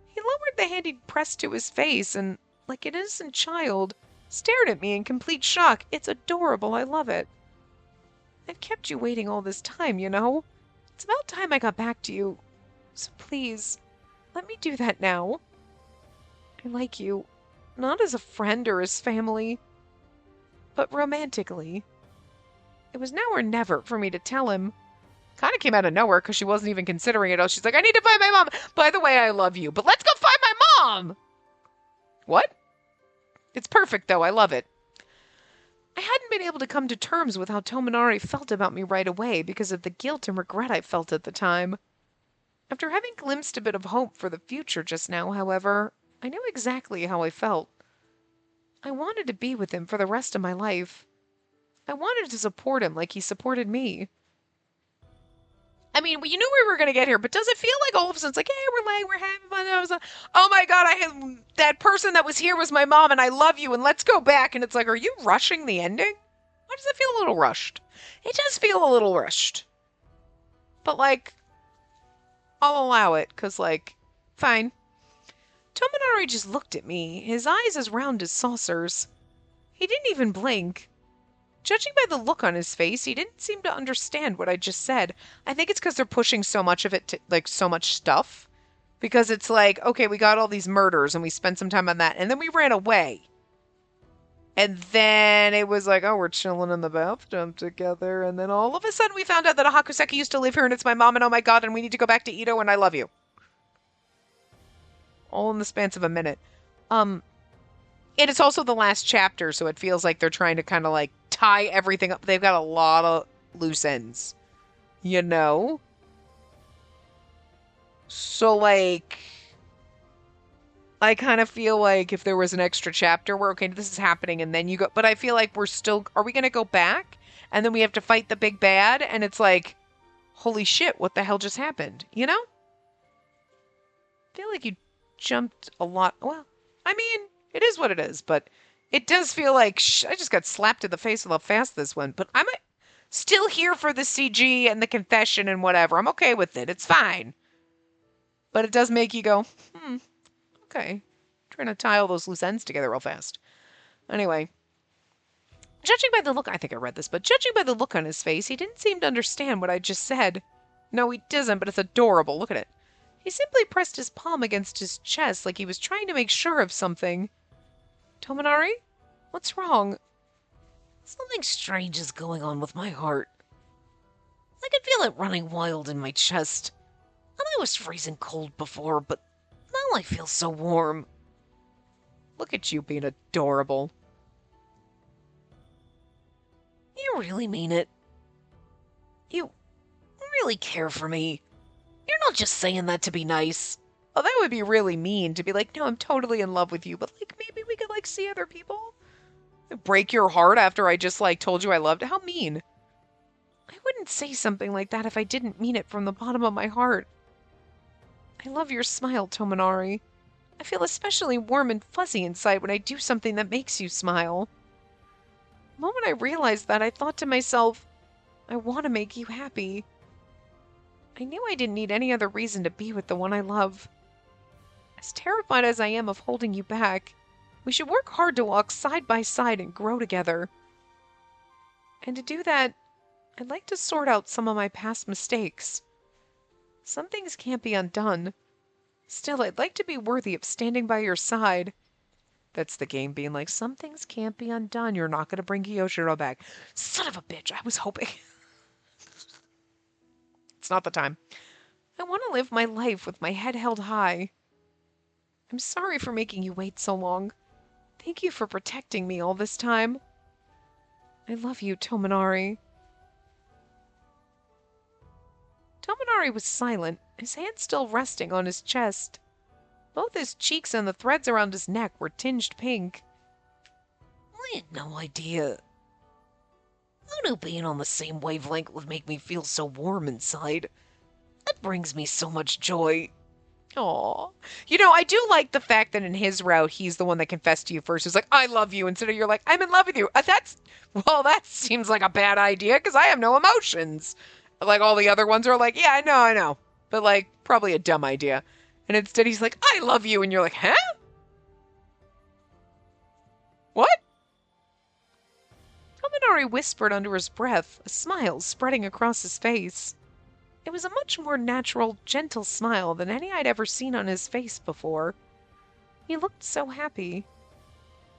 He lowered the hand he'd pressed to his face and, like an innocent child, stared at me in complete shock. It's adorable. I love it. I've kept you waiting all this time, you know? It's about time I got back to you. So please, let me do that now. I like you, not as a friend or as family, but romantically. It was now or never for me to tell him. Kind of came out of nowhere because she wasn't even considering it. She's like, I need to find my mom. By the way, I love you, but let's go find my mom! What? It's perfect, though. I love it. I hadn't been able to come to terms with how Tominari felt about me right away because of the guilt and regret I felt at the time. After having glimpsed a bit of hope for the future just now, however, I knew exactly how I felt. I wanted to be with him for the rest of my life. I wanted to support him like he supported me. I mean, you knew we were going to get here, but does it feel like all of a sudden it's like, hey, we're having fun. I was like, oh my God, that person that was here was my mom and I love you and let's go back. And it's like, are you rushing the ending? Why does it feel a little rushed? It does feel a little rushed. But like, I'll allow it because like, fine. Tominari just looked at me, his eyes as round as saucers. He didn't even blink. Judging by the look on his face, he didn't seem to understand what I just said. I think it's because they're pushing so much of it to, like, so much stuff. Because it's like, okay, we got all these murders and we spent some time on that, and then we ran away. And then it was like, oh, we're chilling in the bathtub together, and then all of a sudden we found out that a Hakuseki used to live here, and it's my mom, and oh my God, and we need to go back to Ito, and I love you. All in the span of a minute. And it's also the last chapter, so it feels like they're trying to kind of like tie everything up. They've got a lot of loose ends, you know? So, like, I kind of feel like if there was an extra chapter where, okay, this is happening, and then you go, but I feel like we're still, are we going to go back? And then we have to fight the big bad, and it's like, holy shit, what the hell just happened? You know? I feel like you jumped a lot. Well, I mean, it is what it is, but it does feel like I just got slapped in the face with how fast this went. But I'm still here for the CG and the confession and whatever. I'm okay with it. It's fine. But it does make you go, okay. Trying to tie all those loose ends together real fast. Anyway, judging by the look, I think I read this, but judging by the look on his face, he didn't seem to understand what I just said. No, he doesn't, but it's adorable. Look at it. He simply pressed his palm against his chest like he was trying to make sure of something. Tominari? What's wrong? Something strange is going on with my heart. I can feel it running wild in my chest. And I was freezing cold before, but now I feel so warm. Look at you being adorable. You really mean it? You really care for me. You're not just saying that to be nice. Oh, that would be really mean to be like, no, I'm totally in love with you, but like maybe we could like see other people? Break your heart after I just like told you I loved? How mean. I wouldn't say something like that if I didn't mean it from the bottom of my heart. I love your smile, Tominari. I feel especially warm and fuzzy inside when I do something that makes you smile. The moment I realized that, I thought to myself, I want to make you happy. I knew I didn't need any other reason to be with the one I love. As terrified as I am of holding you back, we should work hard to walk side by side and grow together. And to do that, I'd like to sort out some of my past mistakes. Some things can't be undone. Still, I'd like to be worthy of standing by your side. That's the game being like, some things can't be undone. You're not going to bring Kiyoshiro back. Son of a bitch, I was hoping. It's not the time. I want to live my life with my head held high. I'm sorry for making you wait so long. Thank you for protecting me all this time. I love you, Tominari. Tominari was silent, his hand still resting on his chest. Both his cheeks and the threads around his neck were tinged pink. I had no idea. Who knew being on the same wavelength would make me feel so warm inside? That brings me so much joy. Aw. You know, I do like the fact that in his route, he's the one that confessed to you first. He's like, I love you. Instead of you're like, I'm in love with you. That seems like a bad idea because I have no emotions. Like all the other ones are like, yeah, I know. But like, probably a dumb idea. And instead he's like, I love you. And you're like, huh? What? Tominari whispered under his breath, a smile spreading across his face. It was a much more natural, gentle smile than any I'd ever seen on his face before. He looked so happy.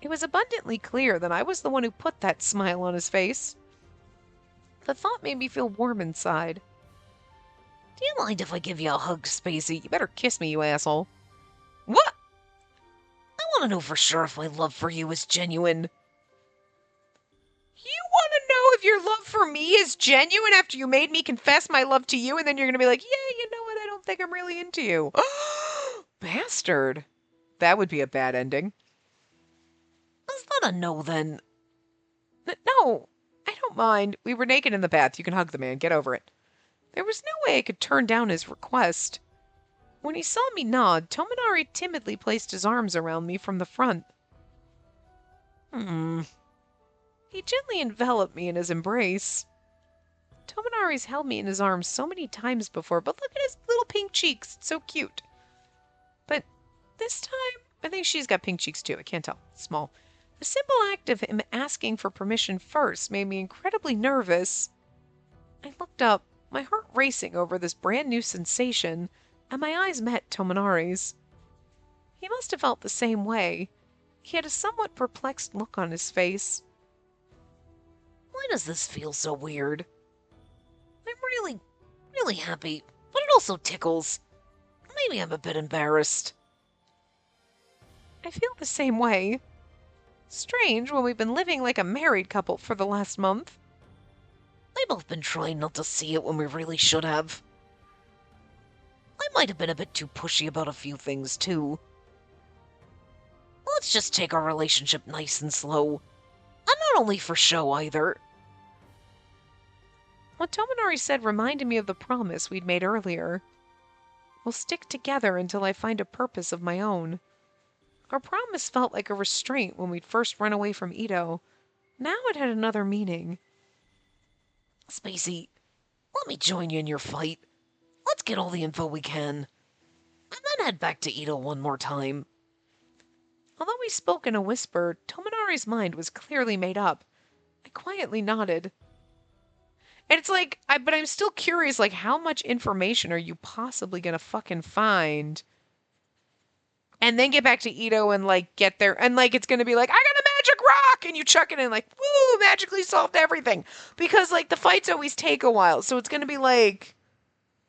It was abundantly clear that I was the one who put that smile on his face. The thought made me feel warm inside. Do you mind if I give you a hug, Spacey? You better kiss me, you asshole. What? I want to know for sure if my love for you is genuine. You want to know if your love for me is genuine after you made me confess my love to you, and then you're going to be like, yeah, you know what? I don't think I'm really into you. Bastard. That would be a bad ending. Is that a no then? No, I don't mind. We were naked in the bath. You can hug the man. Get over it. There was no way I could turn down his request. When he saw me nod, Tominari timidly placed his arms around me from the front. He gently enveloped me in his embrace. Tominari's held me in his arms so many times before, but look at his little pink cheeks. It's so cute. But this time, I think she's got pink cheeks too. I can't tell. Small. The simple act of him asking for permission first made me incredibly nervous. I looked up, my heart racing over this brand new sensation, and my eyes met Tominari's. He must have felt the same way. He had a somewhat perplexed look on his face. Why does this feel so weird? I'm really, really happy, but it also tickles. Maybe I'm a bit embarrassed. I feel the same way. Strange when we've been living like a married couple for the last month. We've both been trying not to see it when we really should have. I might have been a bit too pushy about a few things, too. Let's just take our relationship nice and slow. And not only for show, either. What Tominari said reminded me of the promise we'd made earlier. We'll stick together until I find a purpose of my own. Our promise felt like a restraint when we'd first run away from Ito. Now it had another meaning. Spacey, let me join you in your fight. Let's get all the info we can. And then head back to Ito one more time. Although we spoke in a whisper, Tominari's mind was clearly made up. I quietly nodded. And it's like, but I'm still curious, like, how much information are you possibly gonna fucking find? And then get back to Ito and, like, get there. And, like, it's gonna be like, I got a magic rock! And you chuck it in, like, woo, magically solved everything. Because, like, the fights always take a while. So it's gonna be like,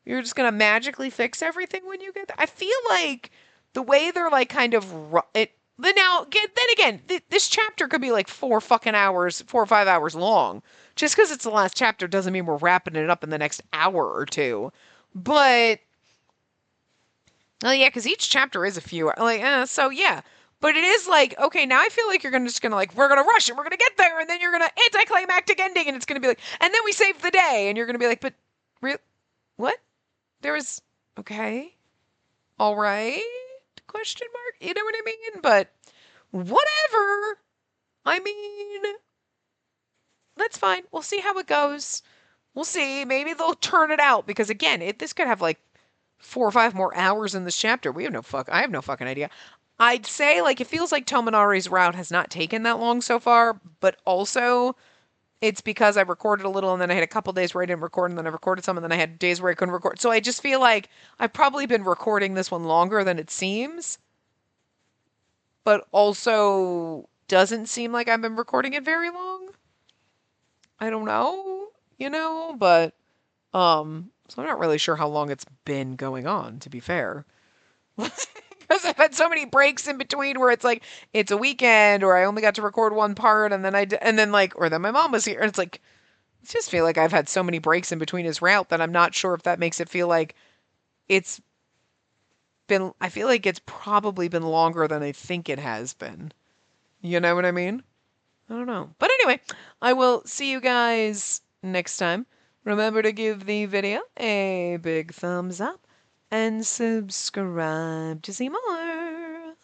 you're just gonna magically fix everything when you get there. I feel like the way they're, like, kind of, then again, this chapter could be, like, 4 or 5 hours long. Just because it's the last chapter doesn't mean we're wrapping it up in the next hour or two. But, well, yeah, because each chapter is a few, like, so yeah. But it is like, okay, now I feel like you're just gonna, like, we're gonna rush it, we're gonna get there, and then you're gonna anticlimactic ending, and it's gonna be like, and then we save the day, and you're gonna be like, but, what? There was, okay, all right, question mark, you know what I mean? But, whatever, I mean, that's fine. We'll see how it goes. We'll see. Maybe they'll turn it out because again, this could have like 4 or 5 more hours in this chapter. I have no fucking idea. I'd say like it feels like Tominari's route has not taken that long so far, but also it's because I recorded a little and then I had a couple days where I didn't record and then I recorded some and then I had days where I couldn't record. So I just feel like I've probably been recording this one longer than it seems, but also doesn't seem like I've been recording it very long. I don't know, but so I'm not really sure how long it's been going on, to be fair. Because I've had so many breaks in between where it's like it's a weekend or I only got to record one part and then or then my mom was here and it's like I just feel like I've had so many breaks in between his route that I'm not sure if that makes it feel like I feel like it's probably been longer than I think it has been. You know what I mean? I don't know. But anyway, I will see you guys next time. Remember to give the video a big thumbs up and subscribe to see more.